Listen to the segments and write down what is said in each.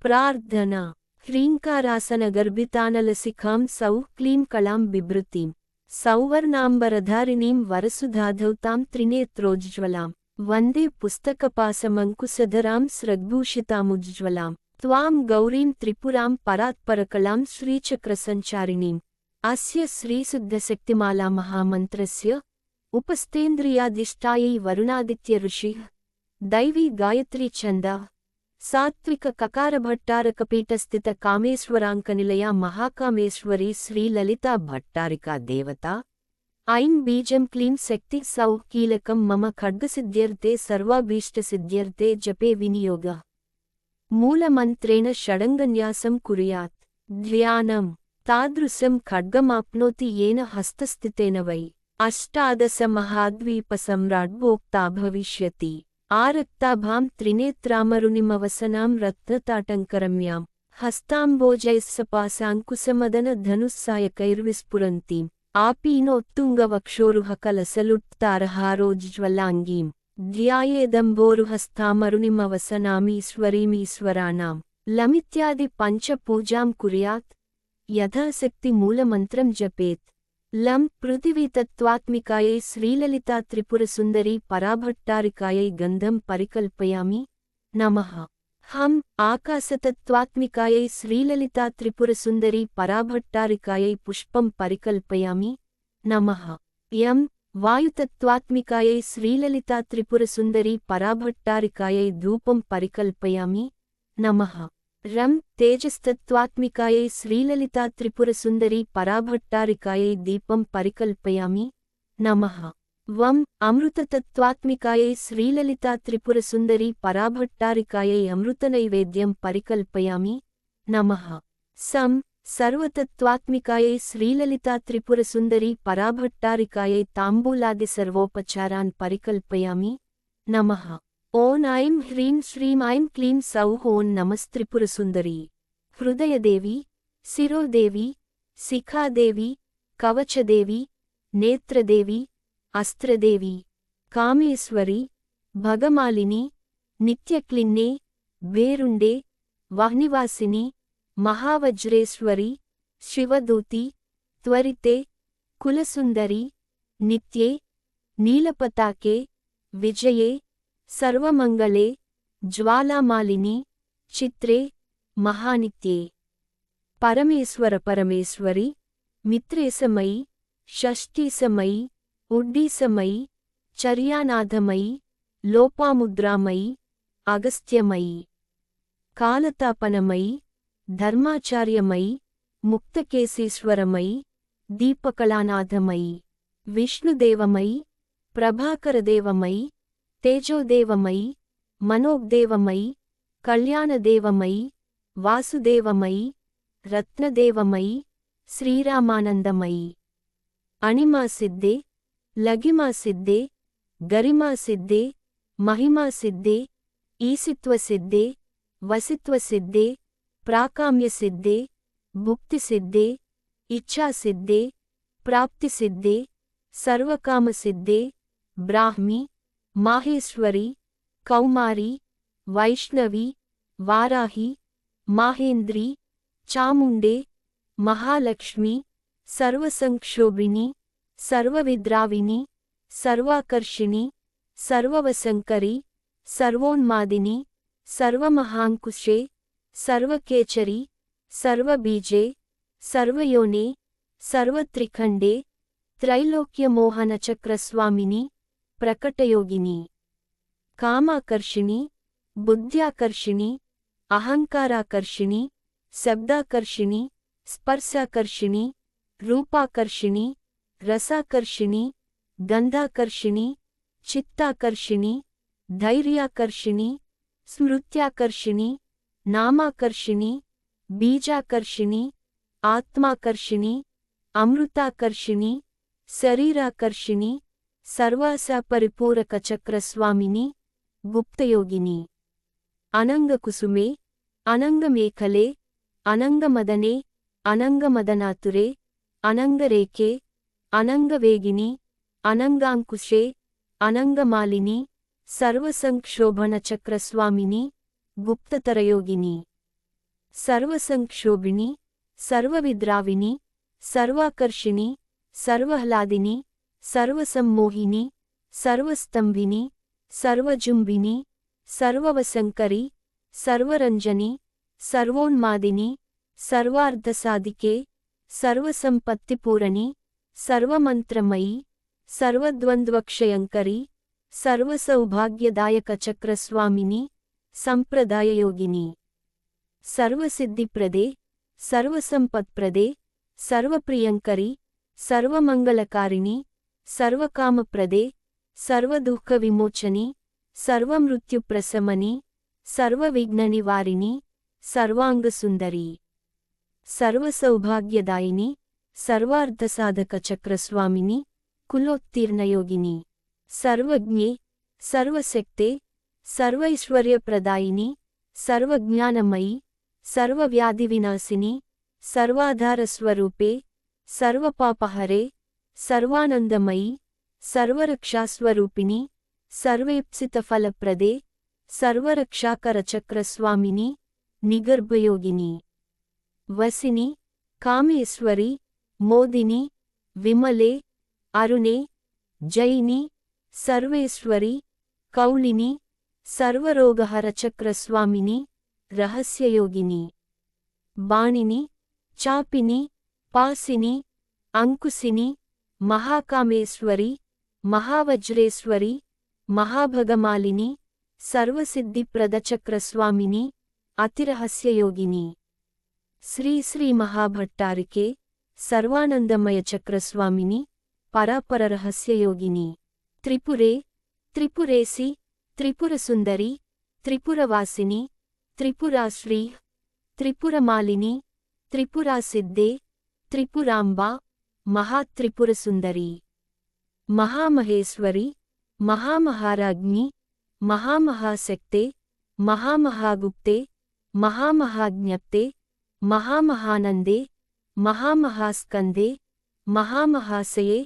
ప్రార్థన. హ్రీంకారాసనగర్భితానలసిఖాం సౌః క్లీం కళాం బిభృతీం సౌవర్ణాంబరధారిణీం వరసుధాధౌతాం త్రినేత్రోజ్జ్వలాం వందే పుస్తకపాశమంకుశధరాం స్రగ్భూషితాముజ్జ్వలాం త్వాం గౌరీం త్రిపురాం పరాత్పరకళాం శ్రీచక్రసంచారిణీం. అస్య శ్రీశుద్ధశక్తిమాలా మహామంత్రస్య ఉపస్థేంద్రియాధిష్టాయై వరుణాదిత్య ఋషిః దైవీ గాయత్రీ ఛందా సాత్విక కకారభట్టారకపీఠస్థిత కామేశ్వరాంకనిలయా మహాకామేశ్వరీ శ్రీలలితా భట్టారికా దేవతా. ఐం బీజం క్లీం శక్తి సౌః కీలకం మమ ఖడ్గసిద్ధ్యర్థే సర్వాభీష్టసిద్ధ్యర్థే జపే వినియోగ. మూలమంత్రేణ షడంగన్యాసం కుర్యాత్. ధ్యానం. తాదృశం ఖడ్గమాప్నోతి येन హస్తస్థితేన వై అష్టాదశ మహాద్వీపసమ్రాడ్భోక్తా భవిష్యతి. ఆరక్తాభాం త్రినేత్రామరుణిమవసనాం రత్నతాటంకరమ్యాం హస్తాంబోజైస్సపాశాంకుశమదన ధనుస్సాయకైర్విస్ఫురంతీం ఆపీనోత్తుంగవక్షోరుహ కలసలుట్తారహారోజ్జ్వలాంగీం ధ్యాయేదంబోరుహస్తామరుణిమవసనామీశ్వరీమీశ్వరాణాం లమిత్యాది పంచపూజాం కుర్యాత్. యథాశక్తి మూలమంత్రం జపేత్. లం పృథివీతత్వాత్మికాయై శ్రీలలితా త్రిపురసుందరీ పరాభట్టారికాయై గంధం పరికల్పయామి. నమః. హం ఆకాశతత్వాత్మికాయై శ్రీలలితా త్రిపురసుందరీ పరాభట్టారికాయై పుష్పం పరికల్పయామి. నమః. యం వాయుతత్వాత్మికాయై శ్రీలలితా త్రిపురసుందరీ పరాభట్టారికాయై ధూపం పరికల్పయామి. నమః. రం తేజస్తత్వాత్మికాయై శ్రీలలితా త్రిపురసుందరీ పరాభట్టారికాయై దీపం పరికల్పయామి. నమః. వం అమృతతత్వాత్మికాయై శ్రీలలితా త్రిపురసుందరీ పరాభట్టారికాయై అమృతనైవేద్యం పరికల్పయామి. నమః. సం సర్వతత్వాత్మికాయై శ్రీలలితా త్రిపురసుందరీ పరాభట్టారికాయై తాంబూలాది సర్వోపచారాన్ పరికల్పయామి. నమః. ఓం ఐం హ్రీం శ్రీం ఐం క్లీం సౌః. ఓం నమస్త్రిపురసుందరీ. హృదయదేవి, శిరోదేవి, శిఖాదేవి, కవచదేవి, నేత్రదేవి, అస్త్రదేవి, కామేశ్వరి, భగమాలిని, నిత్యక్లిన్నే, వేరుండే, వహ్నివాసిని, మహావజ్రేశ్వరి, శివదూతి, త్వరితే, కులసుందరి, నిత్యే, నీలపతాకే, విజయే, సర్వమంగళే, జ్వాలామాలిని, చిత్రే, మహానిత్యే. పరమేశ్వర పరమేశ్వరి, మిత్రేశమయి, షష్ఠీసమయి, ఉడ్డీసమయి, చర్యానాథమయి, లోపాముద్రామయి, అగస్త్యమయి, కాలతాపనమయి, ధర్మాచార్యమయి, ముక్తకేశీశ్వరమయి, దీపకళానాథమయి, విష్ణుదేవమయి, ప్రభాకరదేవమయి, తేజోదేవమయి, మనోగ్దేవమయి, కళ్యాణదేవమయి, వాసుదేవమయి, రత్నదేవమయి, శ్రీరామానందమయి. అణిమాసిద్ధే, లగిమాసిద్ధే, గరిమాసిద్ధే, మహిమాసిద్ధే, ఈసిత్వసిద్ధే, వసిత్వసిద్ధే, ప్రాకామ్యసిద్ధే, భుక్తిసిద్ధే, ఇచ్ఛాసిద్ధే, ప్రాప్తిసిద్ధే, సర్వకామసిద్ధే, బ్రాహ్మి, మాహేశ్వరి, కౌమారి, వైష్ణవి, వారాహి, మాహేంద్రి, చాముండే, మహాలక్ష్మి, సర్వసంక్షోభిని, సర్వవిద్రావిని, సర్వాకర్షిణి, సర్వవశంకరి, సర్వోన్మాదిని, సర్వమహాంకుశే, సర్వకేచరి, సర్వబీజే, సర్వయోనే, సర్వత్రిఖండే, త్రైలోక్యమోహనచక్రస్వామిని, ప్రకటయోగిని, కామాకర్షిణి, బుద్ధ్యాకర్షిణి, అహంకారాకర్షిణి, శబ్దాకర్షిణి, స్పర్శాకర్షిణి, రూపాకర్షిణి, రసాకర్షిణి, గంధాకర్షిణి, చిత్తాకర్షిణి, ధైర్యాకర్షిణి, స్మృత్యాకర్షిణి, నామాకర్షిణి, బీజాకర్షిణి, ఆత్మాకర్షిణి, అమృతాకర్షిణి, శరీరాకర్షిణి, సర్వాశాపరిపూరకచక్రస్వామిని, గుప్తయోగిని. అనంగకుసుమే, అనంగమేఖలే, అనంగమదనే, అనంగమదనాతురే, అనంగరేఖే, అనంగవేగిని, అనంగాంకుశే, అనంగమాలిని, సర్వసంక్షోభణచక్రస్వామిని, గుప్తతరయోగిని. सर्वसंक्षोभिणी सर्वविद्राविणी सर्वाकर्षिणी सर्वह्लादिनी सर्वसम्मोहिनी सर्वस्तंभिनी सर्वजुम्बिनी सर्ववसंकरी सर्वरंजनी सर्वोन्मादिनी सर्वार्धसाधिके सर्वसंपत्तिपूरणी सर्वमंत्रमयी सर्वद्वंद्वक्षयंकरी सर्वसौभाग्यदायकचक्रस्वामिनी संप्रदाययोगिनी सर्वसिद्धिप्रदे सर्वसंपत्प्रदे सर्वप्रियंकरी सर्वमंगलकारिणी सर्वकामप्रदे सर्वदुःखविमोचनी सर्वमृत्युप्रशमनी सर्वविघ्ननिवारिणी सर्वांगसुंदरी सर्वसौभाग्यदायिनी सर्वार्धसाधकचक्रस्वामिनी कुलोत्तीर्णयोगिनी सर्वज्ञे सर्वशक्ते सर्वैश्वर्यप्रदायिनी सर्वज्ञानमयी सर्वव्याधिविनाशिनी सर्वाधारस्वरूपे सर्वपापहरे सर्वानंदमयी सर्वरक्षास्वरूपिणी सर्वेप्सितफलप्रदे सर्वरक्षाकरचक्रस्वामिनी निगर्भयोगिनी वसिनी कामेश्वरी मोदिनी विमले अरुणे जयिनी सर्वेश्वरी कौलिनी सर्वरोगहरचक्रस्वामिनी रहस्ययोगिनी बाणिनी चापिनी पासिनी अंकुशिनी महाकामेश्वरी महावज्रेश्वरी महाभगमालिनी सर्वसिद्धिप्रदचक्रस्वामिनी अतिरहस्ययोगिनी श्री श्री महाभट्टारिके सर्वानंदमयचक्रस्वामिनी परापररहस्ययोगिनी त्रिपुरे त्रिपुरेसी त्रिपुरसुंदरी त्रिपुरवासिनी त्रिपुराश्री त्रिपुरमालिनी त्रिपुरासिद्धे त्रिपुरांबा महात्रिपुरसुंदरी महामहेश्वरी महामहाराज्ञी महामहाशक्ते महामहागुप्ते महामहाज्ञप्ते महामहानंदे महामहास्कंदे महामहाशये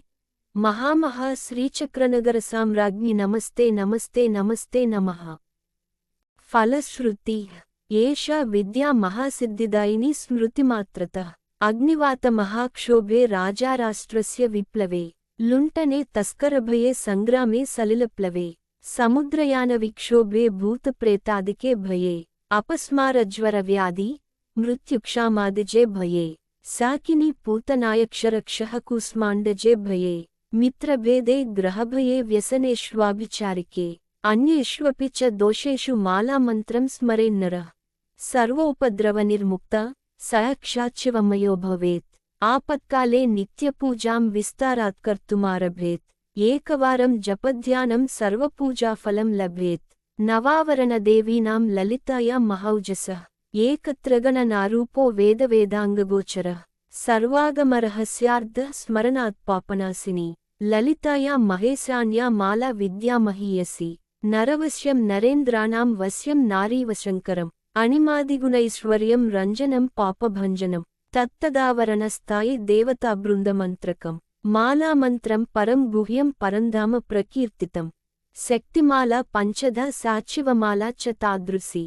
महामहाश्रीचक्रनगरसाम्राज्ञी नमस्ते नमस्ते नमस्ते नमः। फलश्रुति एषा विद्या महासिद्धिदायिनी स्मृतिमात्रतः अग्निवातमहाक्षोभे राजाराष्ट्रस्य विप्लवे लुण्ठने तस्करभये संग्रामे सलिलप्लवे समुद्रयानविक्षोभे भूतप्रेतादिके भये अपस्मारज्वरव्याधि मृत्युक्षामादिजे भये साकिनी पूतनायक्षरक्षः कूष्माण्डजे भये मित्रभेदे ग्रहभये व्यसनेष्वाभिचारिके अन्येष्वपि च दोषेषु मालामन्त्रं स्मरेन्नरः सर्वोपद्रवनिर्मुक्तः साक्षाच्छिवमयो भवेत् आपत्काले नित्यपूजां विस्तारात् कर्तुमारभेत् एकवारं जपध्यानं सर्वपूजाफलं लभेत् नवावरणदेवीनां ललितायां महौजसः एकत्रगणनारूपो वेदवेदाङ्गगोचरः सर्वागमरहस्यार्धः स्मरणात् पापनाशिनी ललितायां महेशान्या माला विद्यामहीयसी नरवश्यं नरेन्द्राणां वश्यं नारीवशङ्करम् अणिमादिगुणैश्वर्यं रञ्जनं पापभञ्जनं तत्तदावरणस्थायि देवताबृन्दमन्त्रकम् मालामन्त्रं परं गुह्यं परन्धाम प्रकीर्तितम् शक्तिमाला पञ्चधा साचिवमाला च तादृशी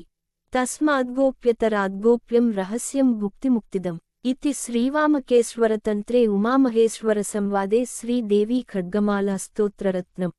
तस्माद्गोप्यतराद्गोप्यं रहस्यं भुक्तिमुक्तिदम् इति श्रीवामकेश्वरतन्त्रे उमामहेश्वरसंवादे श्रीदेवी खड्गमाला स्तोत्ररत्नम्।